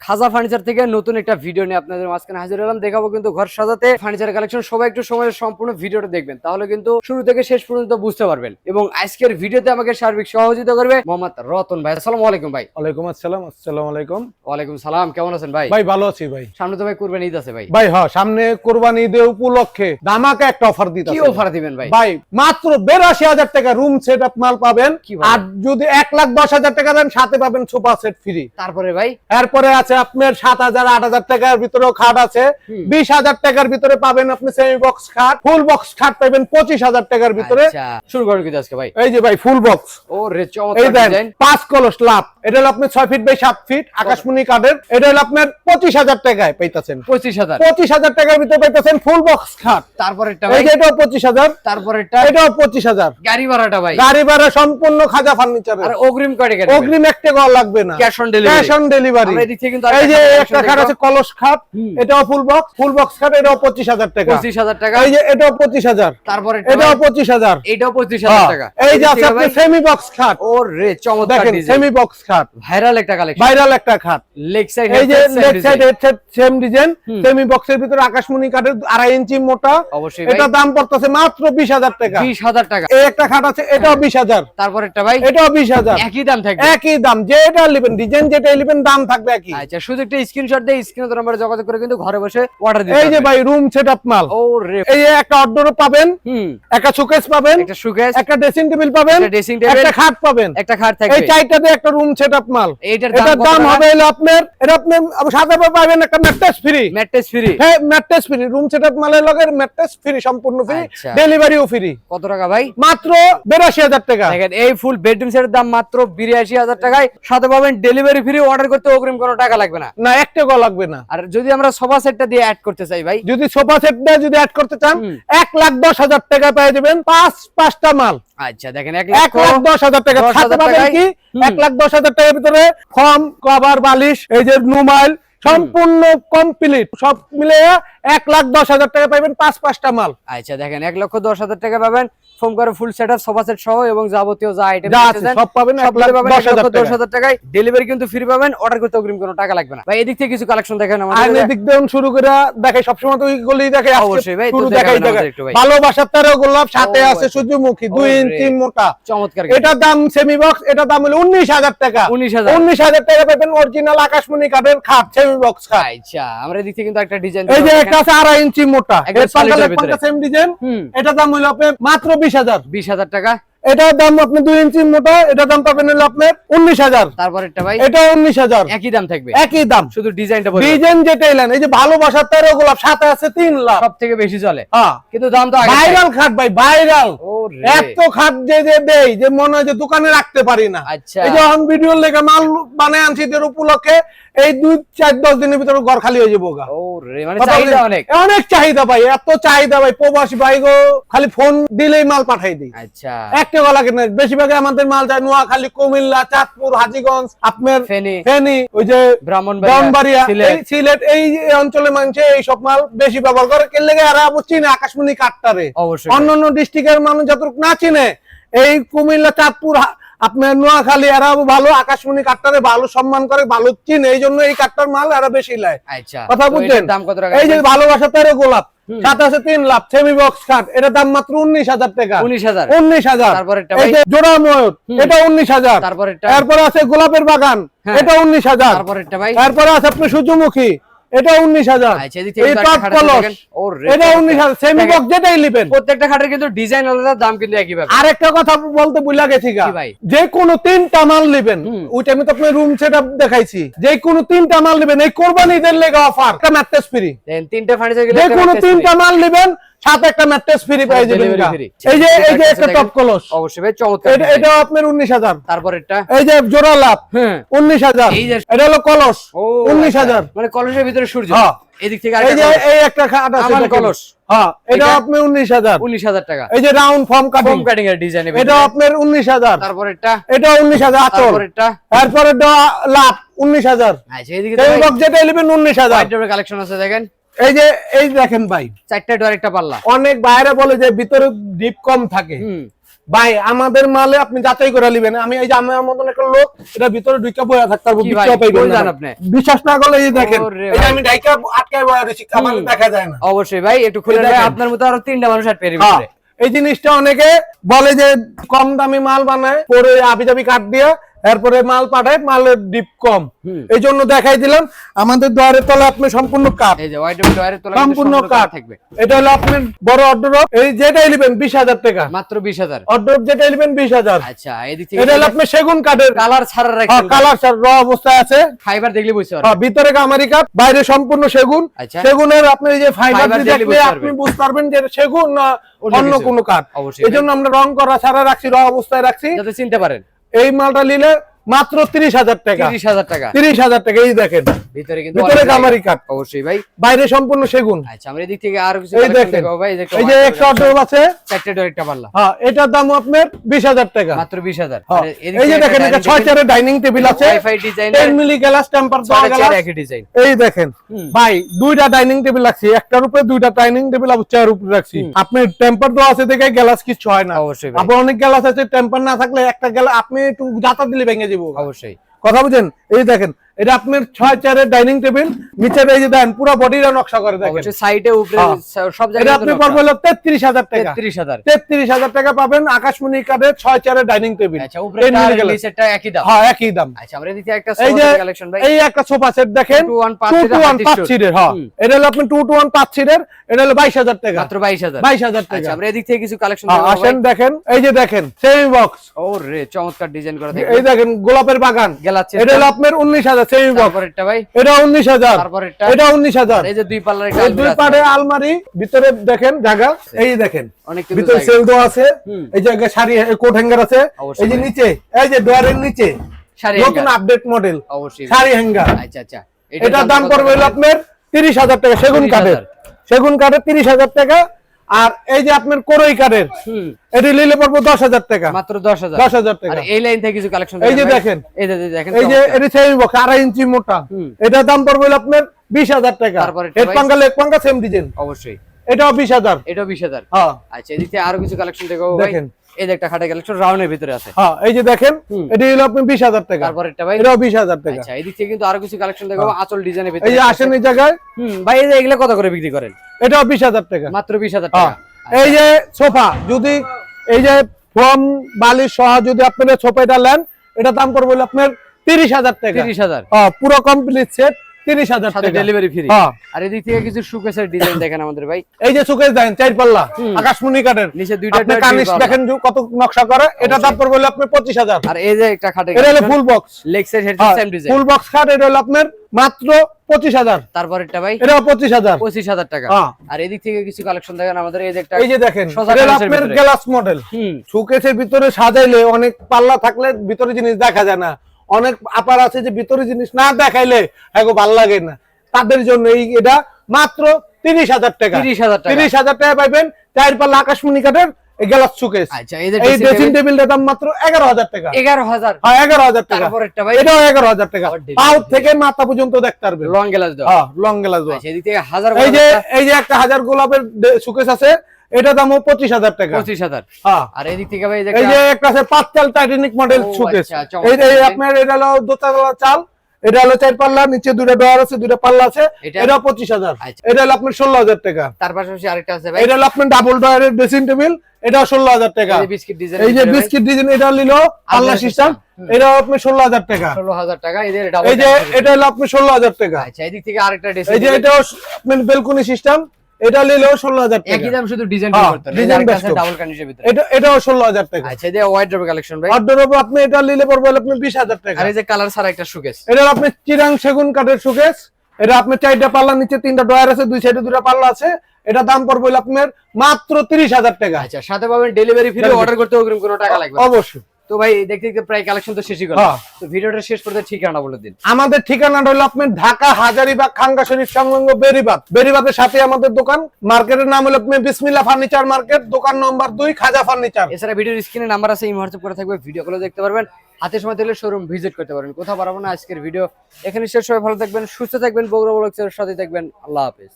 খাজা furniture থেকে নতুন একটা ভিডিও নিয়ে আপনাদের মাঝখানে হাজির হলাম। দেখাবো কিন্তু ঘর সাজাতে ফার্নিচার কালেকশন। সবাই একটু সময় সম্পূর্ণ ভিডিওটা দেখবেন, তাহলে কিন্তু শুরু থেকে শেষ পর্যন্ত বুঝতে পারবেন। এবং আজকের ভিডিওতে আমাকে সার্বিক সহযোগিতা করবে মোহাম্মদ রতন ভাই। আসসালামু আলাইকুম ভাই। ওয়ালাইকুম আসসালাম। আসসালামু আলাইকুম। ওয়ালাইকুম সালাম। কেমন আছেন ভাই? ভাই ভালো আছি ভাই। সামনে তো ভাই কুরবানি ঈদ আছে ভাই। ভাই হ্যাঁ, সামনে কুরবানি ঈদ উপলক্ষে ধামাকা একটা অফার দিতে। কি অফার দিবেন ভাই? ভাই মাত্র ৮২,০০০ টাকা রুম সেটআপ মাল পাবেন। আর যদি ১,১০,০০০ টাকা দেন সাথে পাবেন সোফা সেট ফ্রি। তারপরে ভাই এরপরে আছে আপনার ৭,০০০ ৮,০০০ টাকার ভিতরেও খাট আছে। ২০,০০০ টাকার ভিতরে পাবেন আপনি সেমি বক্স খাট। ফুল বক্স খাট পাবেন ২৫,০০০ টাকার ভিতরে। আচ্ছা, শুরু করেন কি আজকে ভাই? এই যে ভাই ফুল বক্স। ও রে চমৎকার ডিজাইন। ৫ কলস লাভ। এটা হলো আপনি ৬ ফিট বাই ৭ ফিট আকাশমণি কাঠের। এটা হলো আপনার ২৫,০০০ টাকায় পাইতাছেন। ২৫,০০০ ২৫,০০০ টাকার ভিতরে পাইতাছেন ফুল বক্স খাট। তারপরেরটা এই ভাই? যে এটাও ২৫,০০০। তারপরেরটা? এটাও ২৫,০০০। গাড়ি ভাড়াটা ভাই? গাড়ি ভাড়া সম্পূর্ণ খাজা ফার্নিচারের। আর অগ্রিম কয় টাকা? অগ্রিম ১ টাকাও লাগবে না। Cash on delivery. Cash on delivery. আমরা এদিক থেকে কিন্তু এই যে একটা খাট আছে কলস খাট। এটাও ফুল বক্স খাট। এটাও ২৫,০০০ টাকা। ২৫,০০০ টাকা। এই যে এটাও ২৫,০০০। তারপরে এটাও ২৫,০০০। এটাও ২৫,০০০ টাকা। এই যে আছে আপনি সেমি বক্স খাট। ও রে চমৎকার দেখেন ডিজাইন। সেমি বক্স খাট। ভাইরাল একটা কালেকশন। ভাইরাল একটা খাট। লেগ সাইড এই যে leg side head side same design. Semi বক্সের ভিতরে আকাশমণি কাঠের ২.৫ ইঞ্চি মোটা। অবশ্যই ভাই। এটা দাম পড়তেছে মাত্র ২০,০০০ টাকা। ২০,০০০ টাকা। এই একটা খাট আছে এটাও ২০,০০০। তারপরেরটা ভাই? এটাও ২০,০০০। একই দাম থাকবে? একই দাম, যেটা নেবেন ডিজাইন যেটা নেবেন দাম থাকবে একই। আচ্ছা, শুধু একটা স্ক্রিনশট দিয়ে স্ক্রিনে নম্বরে যোগাযোগ করে কিন্তু ঘরে বসে অর্ডার দিতে এই যে ভাই রুম সেটআপ মাল। ও রে। এই যে একটা আউটডোর পাবেন, একটা শোকেস পাবেন, একটা শোকেস, একটা ড্রেসিং টেবিল পাবেন, একটা ড্রেসিং টেবিল, একটা খাট পাবেন। একটা খাট থাকবে। এই চারটাতে একটা রুম সেটআপ মাল। এটার এটার দাম হবে হলো আপনার এটা আপনি সাথে পাবেন একটা ম্যাট্রেস ফ্রি। Mattress free? হ্যাঁ ম্যাট্রেস ফ্রি। রুম সেটআপ মালের লগে ম্যাট্রেস ফ্রি, সম্পূর্ণ ফ্রি। আচ্ছা। ডেলিভারিও ফ্রি। কত টাকা ভাই? মাত্র ৮২,০০০ টাকা। দেখেন এই ফুল বেডরুম সেটের দাম মাত্র ৮২,০০০ টাকায়। সাথে পাবেন ডেলিভারি ফ্রি। অর্ডার করতে অগ্রিম কোনো টাকা লাগবে না। না ১ টাকাও লাগবে না। আর যদি আমরা সোফা সেটটা দিয়ে অ্যাড করতে চাই ভাই? যদি সোফা সেটটা যদি অ্যাড করতে চান ১,১০,০০০ টাকা পেয়ে যাবেন পাঁচটা মাল। আচ্ছা দেখেন ১,১০,০০০ টাকা। সাথে পাবেন কি ১,১০,০০০ টাকার ভিতরে ফর্ম কভার বালিশ এই যে নুমাইল সম্পূর্ণ কমপ্লিট সব মিলে ১,১০,০০০ টাকা পাবেন পাঁচটা মাল। আচ্ছা দেখেন ১,১০,০০০ টাকা পাবেন ফোন করে ফুল সেটআপ সোফা সেট সহ এবং যাবতীয় যা আইটেম সব পাবেন ১,১০,০০০ টাকা। ডেলিভারি কিন্তু ফ্রি পাবেন। অর্ডার করতে অগ্রিম কোনো টাকা লাগবে না। ভাই এদিক থেকে কিছু কালেকশন দেখেন আর আমাদের। এদিক দিয়ে শুরু করে দেখাই সবসময় তো ওইগুলোই দেখাই। অবশ্যই ভাই, শুরু তো দেখাই দেখাবেন আমাদের দেখাই একটু ভাই। ভালোবাসার তারও গোলাপ সাথে আছে সূর্যমুখী ২ ইঞ্চি মোটা। চমৎকার। এটা দাম সেমি বক্স। এটা দাম হলো ১৯,০০০ টাকা। ১৯,০০০ টাকা পাবেন অরিজিনাল আকাশমণি কাঠের খাট সেমি বক্স খাট। আচ্ছা আমরা এদিক থেকে কিন্তু একটা ডিজাইন এই যে একটা আছে ২.৫ ইঞ্চি মোটা। একদম সলিডের ভিতরে সেম ডিজাইন। এটা দাম হলো আপনার মাত্র ২০,০০০। ২০,০০০ টাকা। এটার দাম আপনি ২ ইঞ্চি মোটা। এটা দাম পাবেন হলো আপনার ১৯,০০০। তারপরেরটা ভাই? এটা ১৯,০০০। একই দাম থাকবে? একই দাম, শুধু ডিজাইনটা বলুন। ডিজাইন যেটাই নেন। এই যে ভালোবাসার তারও গোলাপ সাথে আছে ৩ লাখ। সবথেকে বেশি চলে। হ্যাঁ কিন্তু দাম তো আগে ভাইরাল খাট ভাই, ভাইরাল। ওরে। এত খাট যে দেই যে মনে হয় যে দোকানে রাখতে পারি না। আচ্ছা। এই যে অন ভিডিওর লেগে মাল বানায় আনছি এর উপলক্ষে এই ২-৪-১০ দিনের ভিতরে ঘর খালি হয়ে যাবো গা। ওরে মানে চাহিদা অনেক। অনেক চাহিদা ভাই, এত চাহিদা ভাই। প্রবাসী ভাই গো খালি ফোন দিলেই মাল পাঠাই দিই। আচ্ছা। ১ টাকা লাগে না। বেশিরভাগ আমাদের মাল যায় নোয়াখালী, কুমিল্লা, চাঁদপুর, হাজীগঞ্জ, আপনার ফেনী, ওই যে ব্রাহ্মণবাড়িয়া, সিলেট এই অঞ্চলে মানুষ এই সব মাল বেশি ব্যবহার করে। কে লেগে এরা চিনে আকাশমণি কাঠটারে। অন্যান্য ডিস্ট্রিক্টের মানুষ যতটুকু না চিনে এই কুমিল্লা, চাঁদপুর, আপনার নোয়াখালী এরা ভালো আকাশমণি কাঠটারে ভালো সম্মান করে, ভালো চিনে। এই জন্য এই কাঠটার মাল এরা বেশি লায়। কথা বুঝছেন? এই যে ভালোবাসা তারও গোলাপ সাথে আছে ৩ লাখ সেমি বক্স কাঠ। এটার দাম মাত্র ১৯,০০০ টাকা। ১৯,০০০। এই যে জোড়া ময়ূর এটা ১৯,০০০। এরপরে আছে গোলাপের বাগান এটা ১৯,০০০। এরপরে আছে আপনার সূর্যমুখী এটা ১৯,০০০। এই টপ কলস এটা ১৯,০০০। সেমি বক্স যেটাই নেবেন প্রত্যেকটা খাটের কিন্তু ডিজাইন আলাদা, দাম কিন্তু একই ভাবে। আরেকটা কথা বলতে ভুলে গেছি গা, যে কোনো ৩টা মাল নেবেন ওইটা আমি তো আপনার রুম সেটআপ দেখাইছি। যে কোনো 3টা মাল নেবেন এই কোরবানি ঈদের লেগে অফার একটা ম্যাট্রেস ফ্রি। দেন 3টা ফার্নিচার গেলে যে কোনো 3টা মাল নেবেন সাথে একটা ম্যাট্রেস ফ্রি পেয়ে যাবেন। এই যে একটা টপ কলস অবশ্যই ভাই চমৎকার। এটা আপনার ১৯,০০০। তারপরেরটা এই যে জোড়া লাভ ১৯,০০০। এটা হলো কলস ১৯,০০০। মানে কলসের ভিতরে সূর্য। এদিক থেকে এই যে এই একটা খাট আছে কলস। হ্যাঁ এটা আপনি ১৯,০০০। ১৯,০০০ টাকা। এই যে রাউন্ড ফর্ম কাটিং এর ডিজাইন এটা আপনার ১৯,০০০। তারপরেরটা? এটা ১৯,০০০ আতর। তারপরেরটা? তারপরেরটা লাভ ১৯,০০০। আচ্ছা এদিকে এই বক্স যেটা নেবেন ১৯,০০০। আইটেমের কালেকশন আছে দেখেন। এই যে এই দেখেন ভাই 4টা ডোর একটা পাল্লা। অনেক বাইরে বলে যে ভিতরে ডিপ কম থাকে। ভাই আমাদের মালে আপনি যাচাই করে নেবেন। আমি এই যে আমার মতন একটা লোক এটা ভিতরে ঢুকে বয়া থাকতে পারবো, বিক্রি পাইবেন না আপনি। বিশ্বাস না করলে এই দেখেন, এই যে আমি ঢাইকা আটকায় বয়া দিছি, আমাদের দেখা যায় না। অবশ্যই ভাই একটু খুলে ভাই, আপনার মতো আরো 3টা মানুষ আর পেরে ভিতরে। এই জিনিসটা অনেকে বলে যে কম দামি মাল বানায়, পরে আবিজাবি কাট দিয়ে এরপরে মাল পাঠায়, মালের ডিপ কম। এই জন্য দেখাই দিলাম আমাদের দোয়ারের তলা আপনি সম্পূর্ণ কাট, এই যে হোয়াইট দোয়ারের তলা সম্পূর্ণ কাট থাকবে। এটা হলো আপনার বড় অর্ডার, এই যেটাই নেবেন 20,000 টাকা, মাত্র 20,000 অর্ডার যেটাই নেবেন 20,000। আচ্ছা এদিক থেকে এটা হলো আপনি সেগুন কাঠের, কালার ছাড়া রাখছেন, কালার ছাড়া র অবস্থায় আছে, ফাইবার দেখলে বুঝতে পারবেন। ভিতরে গামারি কাঠ, বাইরে সম্পূর্ণ সেগুন। সেগুনের আপনি এই যে ফাইবার দেখলে আপনি বুঝতে পারবেন যে সেগুন না অন্য কোনো কাঠ। এইজন্য আমরা রং করা ছাড়া রাখছি, র অবস্থায় রাখছি যাতে চিনতে পারেন। এই মালটা নিলে মাত্র 30,000 টাকা, 30,000 টাকা, 30,000 টাকা। এই দেখেন ভিতরে কিন্তু ভিতরে গামারি কাঠ, অবশ্যই ভাই, বাইরে সম্পূর্ণ সেগুন। আচ্ছা আমরা এদিক থেকে আর কিছু কালেকশন দেখাবো ভাই। এই যে একটা অর্ডার আছে, চারটে ডোর একটা পাল্লা, হ্যাঁ এটার দাম আপনার 20,000 টাকা, মাত্র 20,000। এই যে দেখেন এটা 6 চেয়ারের ডাইনিং টেবিল আছে, wifi design, 10 milli glass temper দেওয়া গ্লাস, একই ডিজাইন। এই দেখেন ভাই দুইটা ডাইনিং টেবিল রাখছি, একটার উপরে দুইটা ডাইনিং টেবিল আর চেয়ার উপরে রাখছি। আপনি টেম্পার দেওয়া আছে দেখে গ্লাস কিছু হয় না। অবশ্যই আবার অনেক গ্লাস আছে টেম্পার না থাকলে একটা গ্লাস আপনি একটু জাতা দিলে ভেঙে যাবো। অবশ্যই কথা বুঝেন। এই দেখেন এটা আপনার 6 চেয়ারের ডাইনিং টেবিল, নিচে এই যে দেন পুরো বডিটা নকশা করে দেখেন, অবশ্যই সাইডে উপরে সব জায়গায়। এটা আপনি পড়বে হলো 33,000 টাকা, 33,000 টাকা পাবেন আকাশমণি কাঠের 6 চেয়ারের ডাইনিং টেবিল। আচ্ছা উপরে আর নিচেটা একই দাম? হ্যাঁ একই দাম। আচ্ছা আমরা দিতে একটা সোফা কালেকশন ভাই, এই একটা সোফা সেট দেখেন 2-to-1 সিটের, হ্যাঁ এটা হলো আপনি 2-to-1 সিটের, এটা হলো 22,000 টাকা, মাত্র 22,000, 22,000 টাকা। আচ্ছা আমরা এদিক থেকে কিছু কালেকশন আসেন দেখেন, এই যে দেখেন সেমি বক্স, ওরে চমৎকার ডিজাইন করা দেখেন। এই দেখেন গোলাপের বাগান, এটা হলো আপনার 19,000 সেমি বক্স। তারপরেরটা ভাই, এটা 19,000, তারপরেরটা এটা 19,000। এই যে দুই পাল্লার একটা দুই পাড়ে আলমারি, ভিতরে দেখেন জায়গা, এই দেখেন অনেক ভিতরে সেল দেওয়া আছে, এই জায়গায় শাড়ি কোট হ্যাঙ্গার আছে, এই যে নিচে এই যে ডোয়ারের নিচে নতুন আপডেট মডেল অবশ্যই শাড়ি হ্যাঙ্গার। আচ্ছা আচ্ছা এটার দাম পড়বে হলো আপনার 30,000 টাকা, সেগুন কাঠের, সেগুন কাঠের 30,000 টাকা। আর এই যে আপনার কোরই কাঠের, এটি নিলে পড়বে 10,000 টাকা, মাত্র 10,000, 10,000 টাকা। আর এই লাইন থেকে কিছু কালেকশন এই যে দেখেন, এই যে দেখেন, এই যে এটি সেমি বক্স 2.5 ইঞ্চি মোটা, এটার দাম পড়বে হলো আপনার 20,000 টাকা। হেড পাঙ্গা লেগ পাঙ্গা সেম ডিজাইন, অবশ্যই এটাও 20,000, এটাও 20,000। হ্যাঁ আচ্ছা এদিকে আরো কিছু কালেকশন দেখাবো ভাই। দেখেন এই যে একটা খাটে কালেকশন রাউন্ডের ভিতরে আছে, হ্যাঁ এই যে দেখেন এটি হলো আপনি 20,000 টাকা। তারপরেরটা ভাই, এটাও 20,000 টাকা। আচ্ছা এদিক থেকে কিন্তু আরো কিছু কালেকশন দেখাবো আঁচল ডিজাইনের ভিতরে। এই যে আসেন এই জায়গায়, ভাই এই যে এগুলা কত করে বিক্রি করেন? এটাও 20,000 টাকা, মাত্র 20,000 টাকা। এই যে সোফা, যদি এই যে ফোম বালিশ সহ যদি আপনারা সোফাটা নেন, এটা দাম পড়বে হলো আপনার 30,000 টাকা, 30,000, হ্যাঁ পুরো কমপ্লিট সেট 30,000 টাকা, ডেলিভারি ফ্রি। হ্যাঁ আর এদিক থেকে কিছু শোকেসের ডিজাইন দেখেন আমাদের ভাই। এই যে শোকেস দেখেন 4 পাল্লা আকাশমণি কাঠের, নিচে দুইটা কানিস দেখেন কত নকশা করে, এটা দাম পড়বে হলো আপনার 25,000। আর এই যে একটা খাটে, এটা হলো full box, leg side head same design, full box খাট, এটা হলো আপনার মাত্র 25,000। তারপরেরটা ভাই, এটাও 25,000, 25,000 টাকা। আর এদিক থেকে কিছু কালেকশন দেখেন আমাদের, এই যে একটা, এই যে দেখেন এটা আপনার গ্লাস মডেল, শোকেসের ভিতরে সাজাইলে অনেক পাল্লা থাকলে ভিতরে জিনিস দেখা যায় না, অনেক আপার আছে যে ভিতরে জিনিস না দেখাইলে এগো ভালো লাগে না, তাদের জন্য এই এটা মাত্র 30,000 টাকা, 30,000 টাকা পাইবেন 4 পাল্লা আকাশমণি কাঠের গ্লাস শোকেস। আচ্ছা এই যে এই ড্রেসিং টেবিলটার দাম মাত্র 11,000 টাকা, 11,000, হ্যাঁ 11,000 টাকা। তারপরেরটা ভাই, এটাও 11,000 টাকা, পাউ থেকে মাথা পর্যন্ত দেখতে পারবেন, লং গ্লাস দাও, হ্যাঁ লং গ্লাস দাও। আচ্ছা এদিক থেকে হাজার, এই যে একটা 1000 গোলাপের শোকেস আছে, এটা দামও 25,000 টাকা, 25,000। হ্যাঁ আর এদিক থেকে ভাই এই যে একটা আছে 5 চাল টাইটানিক মডেল শোকেস, এই যে আপনার এটা হলো দোতলা চাল, এটা হলো 4 পাল্লা, নিচে দুটো ডোর আছে, দুটো পাল্লা আছে, এটা 25,000। এটা হলো আপনার 16,000 টাকা। তার পাশাপাশি আরেকটা আছে ভাই, এটা হলো আপনার ডাবল ডোরের ড্রেসিং টেবিল, এটা 16,000 টাকা। এই যে বিস্কিট ডিজাইন, এই যে বিস্কিট ডিজাইন, এটা নিলো পাল্লা সিস্টেম, এটা আপনার 16,000 টাকা, 16,000 টাকা। এই যে এটা হলো আপনার 16,000 টাকা। আচ্ছা এদিক থেকে আরেকটা ডিজাইন, এই যে এটাও আপনার বেলকনি সিস্টেম, এটা নিলেও 16,000 টাকা, একই দাম শুধু ডিজাইন পরিবর্তন, এই যে আরেকটা আছে ডাবল কানিশের ভিতরে, এটাও 16,000 টাকা। আচ্ছা এই যে ওয়াইড্রপ কালেকশন ভাই, ওয়ার্ডরোব আপনি এটা নিলে পড়বে আপনি 20,000 টাকা। আর এই যে কালার ছাড়া একটা শোকেস, এটা আপনি চিরাং সেগুন কাঠের শোকেস, এটা আপনার 4টা পাল্লা, নিচে 3টা ডয়ার আছে, দুই সাইডে 2টা পাল্লা আছে, এটা দাম পড়বে আপনার মাত্র 30,000 টাকা। আচ্ছা সাথে পাবেন ডেলিভারি ফ্রি, অর্ডার করতে অগ্রিম কোনো টাকা লাগবে না। অবশ্যই। তো ভাই দেখতে দেখতে প্রায় কালেকশন তো শেষই করলাম, তো ভিডিওটা শেষ করতে ঠিকানা বলে দিন। আমাদের ঠিকানাটা হলো আপনার ঢাকা হাজারীবাগ খাঙ্গা শরীফ সংলগ্ন বেরিবাগ, বেরিবাগের সাথে আমাদের দোকান, মার্কেটের নাম হলো আপনার বিসমিল্লাহ ফার্নিচার মার্কেট, দোকান নম্বর 2 খাজা ফার্নিচার। এছাড়া ভিডিওর স্ক্রিনে নাম্বার আছে, এই হোয়াটসঅ্যাপ করে থাকবে, ভিডিও গুলো দেখতে পারবেন, হাতে সময় থাকলে শোরুম ভিজিট করতে পারবেন। কোথাও পারবো না, আজকের ভিডিও এখানে শেষ। সবাই ভালো থাকবেন, সুস্থ থাকবেন, বগুড়া ব্লগসের সাথে থাকবেন। আল্লাহ হাফেজ।